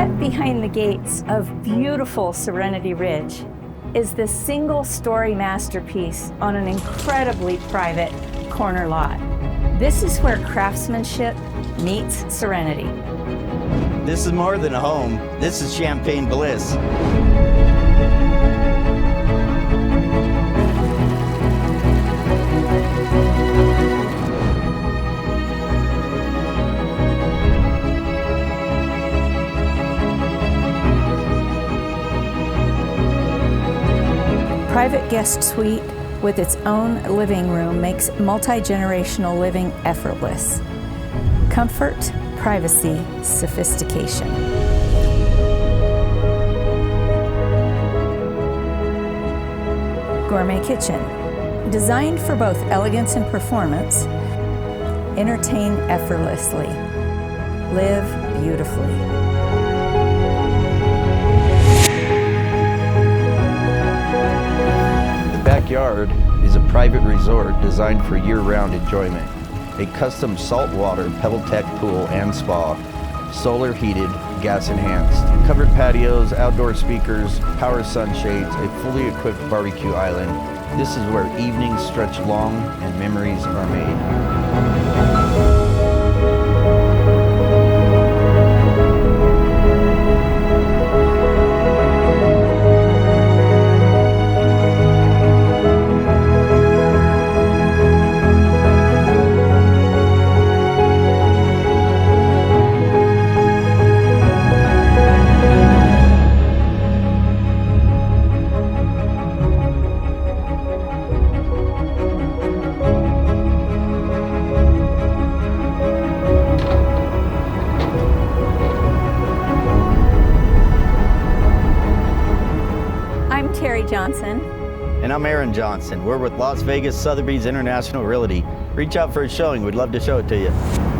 Set behind the gates of beautiful Serenity Ridge is this single-story masterpiece on an incredibly private corner lot. This is where craftsmanship meets serenity. This is more than a home. This is Champagne Bliss. Private guest suite with its own living room makes multi-generational living effortless. Comfort, privacy, sophistication. Gourmet kitchen. Designed for both elegance and performance, entertain effortlessly. Live beautifully. Backyard is a private resort designed for year-round enjoyment. A custom saltwater PebbleTech pool and spa, solar heated, gas enhanced, covered patios, outdoor speakers, power sunshades, a fully equipped barbecue island. This is where evenings stretch long and memories are made. Johnson. And I'm Aaron Johnson. We're with Las Vegas Sotheby's International Realty. Reach out for a showing. We'd love to show it to you.